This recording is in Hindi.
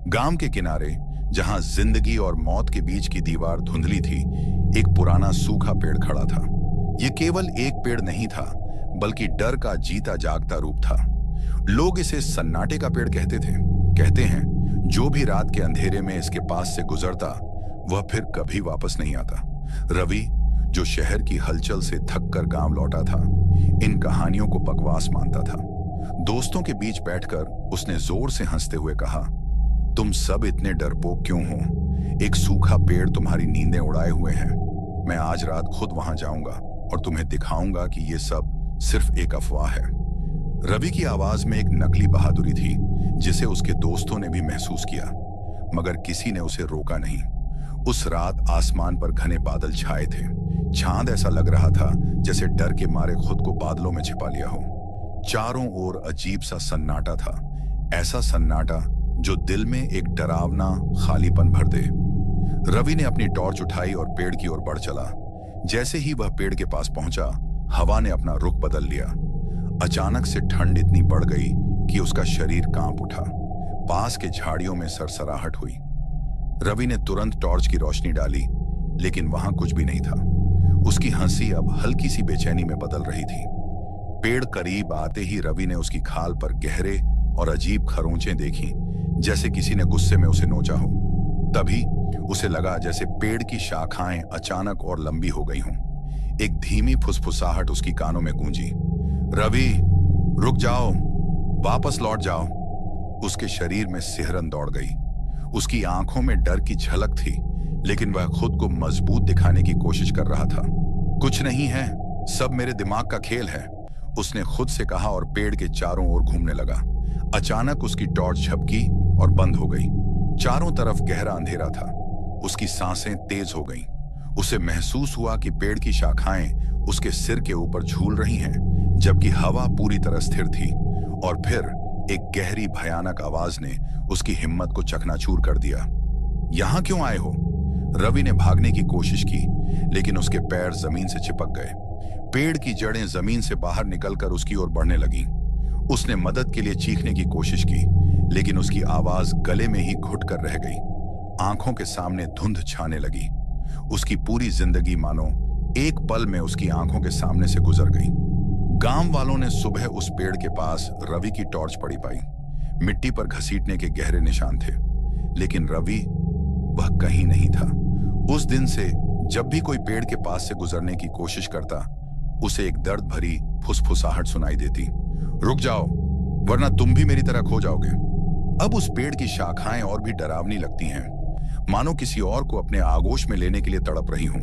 गांव के किनारे, जहां जिंदगी और मौत के बीच की दीवार धुंधली थी, एक पुराना सूखा पेड़ खड़ा था। यह केवल एक पेड़ नहीं था, बल्कि डर का जीता जागता रूप था। लोग इसे सन्नाटे का पेड़ कहते थे। कहते हैं, जो भी रात के अंधेरे में इसके पास से गुजरता, वह फिर कभी वापस नहीं आता। रवि, जो शहर की हलचल से थक कर गांव लौटा था, इन कहानियों को बकवास मानता था। दोस्तों के बीच बैठकर उसने जोर से हंसते हुए कहा, तुम सब इतने डरपोक क्यों हो? एक सूखा पेड़ तुम्हारी नींदें उड़ाए हुए है। मैं आज रात खुद वहां जाऊंगा और तुम्हें दिखाऊंगा कि ये सब सिर्फ एक अफवाह है। रवि की आवाज में एक नकली बहादुरी थी, जिसे उसके दोस्तों ने भी महसूस किया, मगर किसी ने उसे रोका नहीं। उस रात आसमान पर घने बादल छाए थे। चांद ऐसा लग रहा था जैसे डर के मारे खुद को बादलों में छिपा लिया हो। चारों ओर अजीब सा सन्नाटा था, ऐसा सन्नाटा जो दिल में एक डरावना खालीपन भर दे। रवि ने अपनी टॉर्च उठाई और पेड़ की ओर बढ़ चला। जैसे ही वह पेड़ के पास पहुंचा, हवा ने अपना रुख बदल लिया। अचानक से ठंड इतनी बढ़ गई कि उसका शरीर कांप उठा। पास के झाड़ियों में सरसराहट हुई। रवि ने तुरंत टॉर्च की रोशनी डाली, लेकिन वहां कुछ भी नहीं था। उसकी हंसी अब हल्की सी बेचैनी में बदल रही थी। पेड़ करीब आते ही रवि ने उसकी खाल पर गहरे और अजीब खरोंचें देखी, जैसे किसी ने गुस्से में उसे नोचा हो। तभी उसे लगा जैसे पेड़ की शाखाएं अचानक और लंबी हो गई हों। एक धीमी फुसफुसाहट उसकी कानों में गूंजी, रवि, रुक जाओ, वापस लौट जाओ। उसके शरीर में सिहरन दौड़ गई। उसकी आंखों में डर की झलक थी, लेकिन वह खुद को मजबूत दिखाने की कोशिश कर रहा था। कुछ नहीं है, सब मेरे दिमाग का खेल है, उसने खुद से कहा और पेड़ के चारों ओर घूमने लगा। अचानक उसकी टॉर्च झपकी और बंद हो गई। चारों तरफ गहरा अंधेरा था। उसकी सांसें तेज हो गईं। उसे महसूस हुआ कि पेड़ की शाखाएं उसके सिर के ऊपर झूल रही हैं, जबकि हवा पूरी तरह स्थिर थी। और फिर एक गहरी भयानक आवाज ने उसकी हिम्मत को चकनाचूर कर दिया। यहां क्यों आए हो? रवि ने भागने की कोशिश की, लेकिन उसके पैर जमीन से चिपक गए। पेड़ की जड़ें जमीन से बाहर निकलकर उसकी ओर बढ़ने लगीं। उसने मदद के लिए चीखने की कोशिश की, लेकिन उसकी आवाज गले में ही घुट कर रह गई। आंखों के सामने धुंध छाने लगी। उसकी पूरी जिंदगी मानो एक पल में उसकी आंखों के सामने से गुजर गई। गांव वालों ने सुबह उस पेड़ के पास रवि की टॉर्च पड़ी पाई। मिट्टी पर घसीटने के गहरे निशान थे, लेकिन रवि, वह कहीं नहीं था। उस दिन से जब भी कोई पेड़ के पास से गुजरने की कोशिश करता, उसे एक दर्द भरी फुसफुसाहट सुनाई देती, रुक जाओ, वरना तुम भी मेरी तरह खो जाओगे। अब उस पेड़ की शाखाएं और भी डरावनी लगती हैं, मानो किसी और को अपने आगोश में लेने के लिए तड़प रही हों।